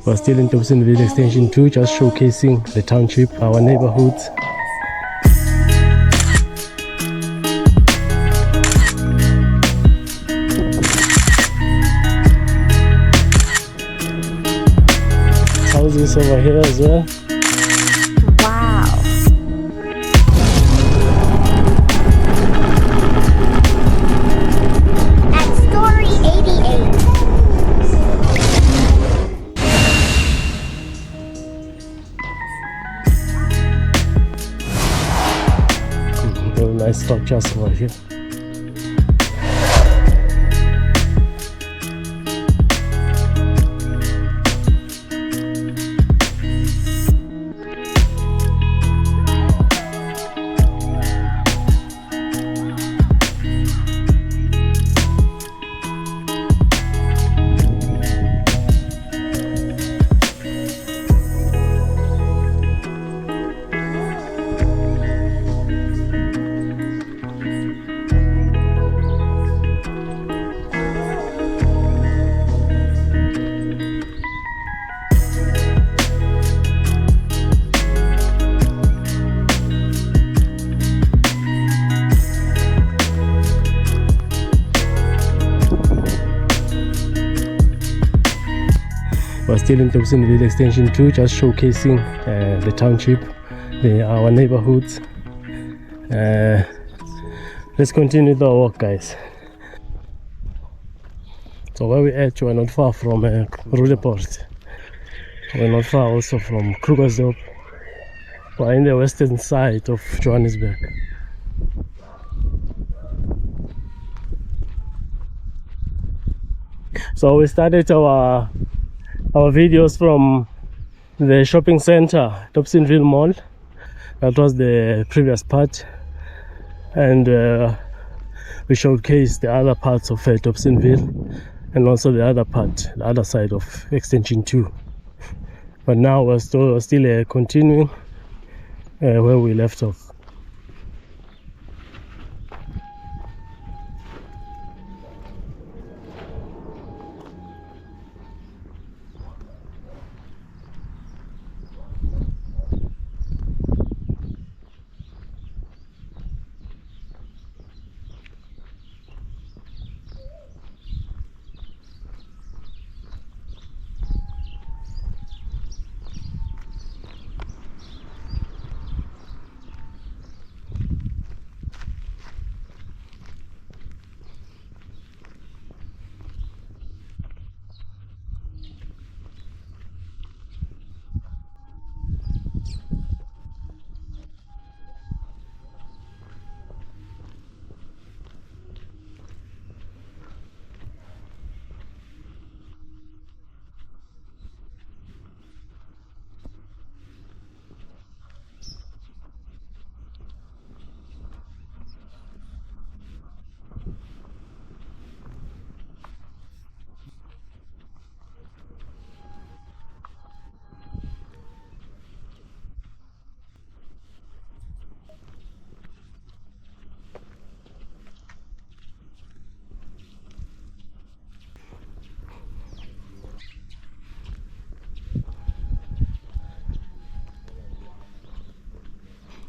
We're still in Dobsonville Extension 2, just showcasing the township, our neighborhoods. Houses over here as well. Wow. At story 88. Very nice structures over here. We're still in Dobsonville Extension 2, just showcasing the township, our neighborhoods. Let's continue the walk, guys. So where we're at, we're not far from Rudeport. We're not far also from Krugersdorp. We're in the western side of Johannesburg. So we started our videos from the shopping center, Dobsonville Mall. That was the previous part, and we showcased the other parts of Dobsonville and also the other part, the other side of Extension 2. But now we're still continuing where we left off.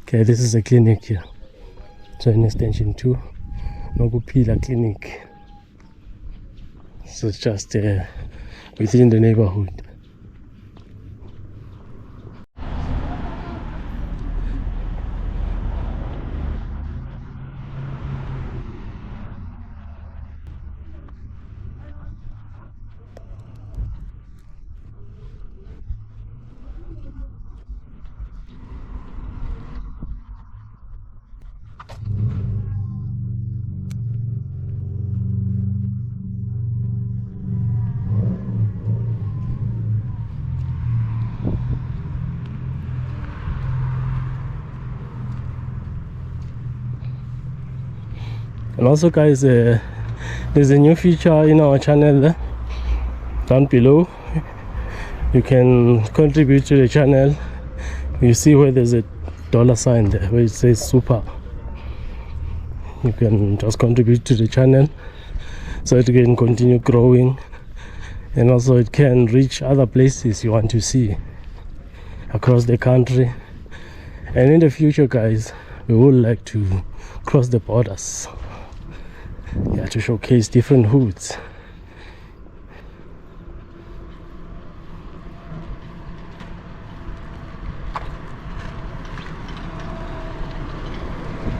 Okay, this is a clinic here. So in Extension 2, Nokupila Clinic. So it's just within the neighborhood. And also, guys, there's a new feature in our channel there. Down below you can contribute to the channel. You see where there's a dollar sign there where it says super. You can just contribute to the channel so it can continue growing and also it can reach other places you want to see across the country. And in the future, guys, we would like to cross the borders, yeah, to showcase different hoods.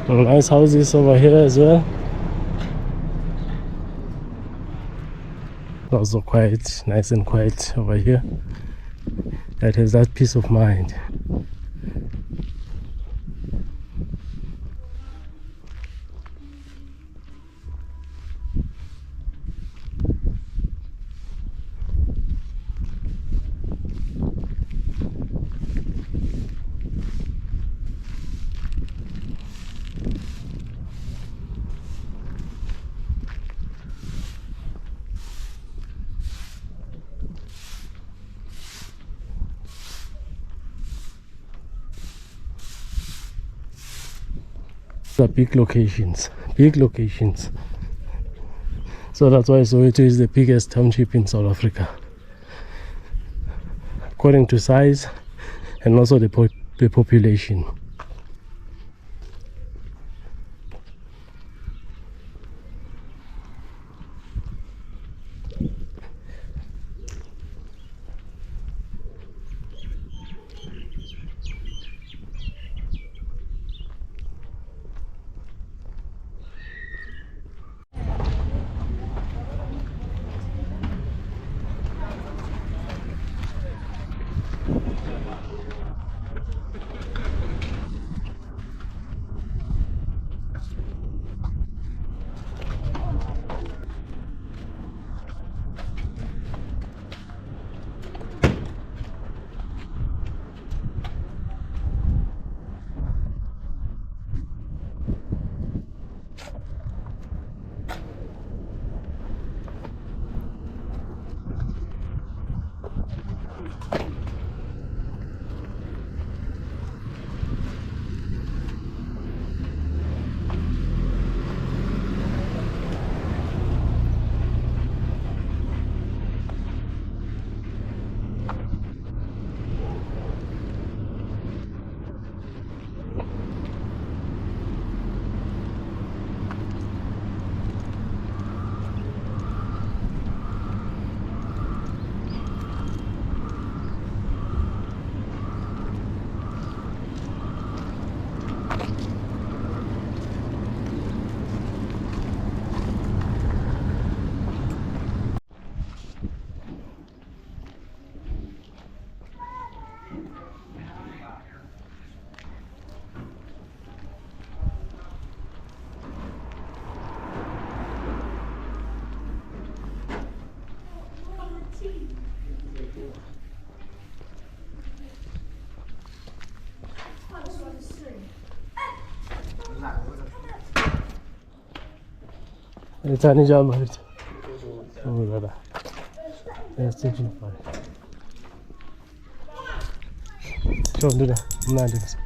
Nice houses over here as well. Also quite nice and quiet over here. That has that peace of mind. The big locations. So that's why Soweto is the biggest township in South Africa, according to size and also the population. It's a job. Oh, brother. Yes, thinking for it. Show do that. I'm not doing this.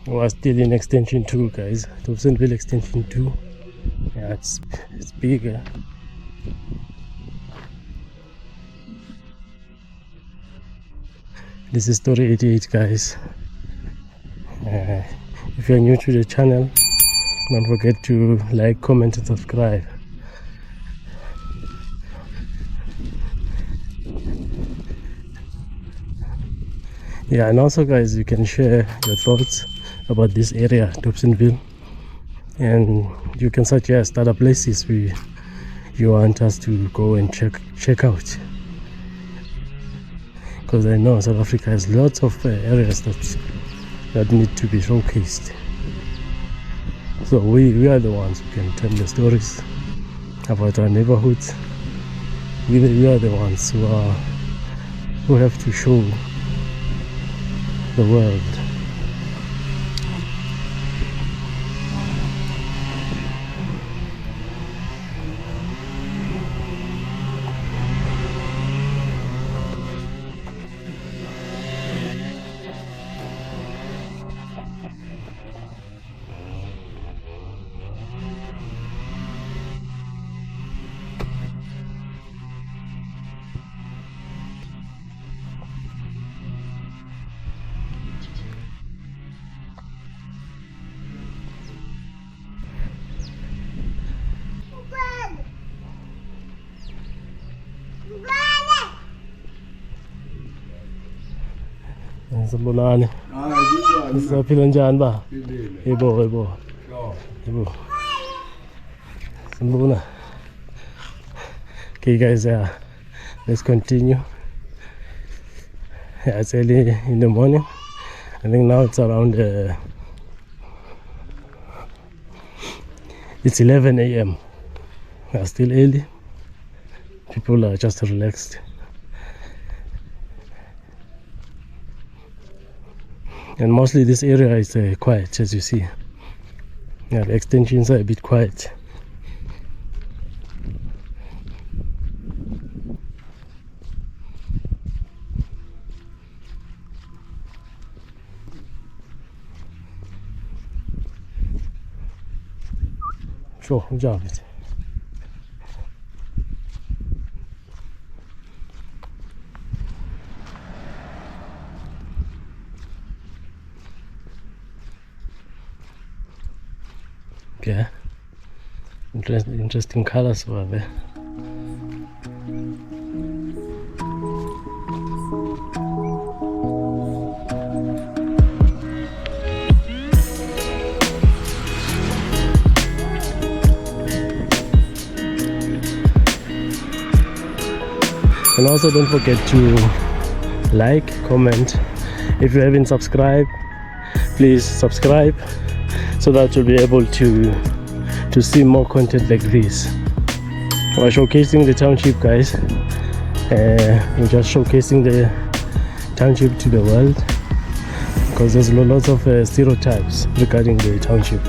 We're still in extension 2, guys. Dobsonville extension 2. Yeah, it's bigger. This is story 88, guys. If you're new to the channel, don't forget to like, comment and subscribe. Yeah, and also, guys, you can share your thoughts about this area, Dobsonville, and you can suggest other places you want us to go and check out, because I know South Africa has lots of areas that need to be showcased. So we are the ones who can tell the stories about our neighborhoods. We are the ones who have to show the world. Sanibonani. Sisaphila njani ba? Yebo. Sanibona. Okay guys, let's continue. Yeah, it's early in the morning. I think now it's around it's 11 a.m. It's still early. People are just relaxed. And mostly this area is quiet, as you see. Yeah, the extensions are a bit quiet. Sure, good job. Yeah, interesting colors over there. And also don't forget to like, comment. If you haven't subscribed, please subscribe, so that you'll be able to see more content like this. We're showcasing the township, guys. We're just showcasing the township to the world, because there's lots of stereotypes regarding the township.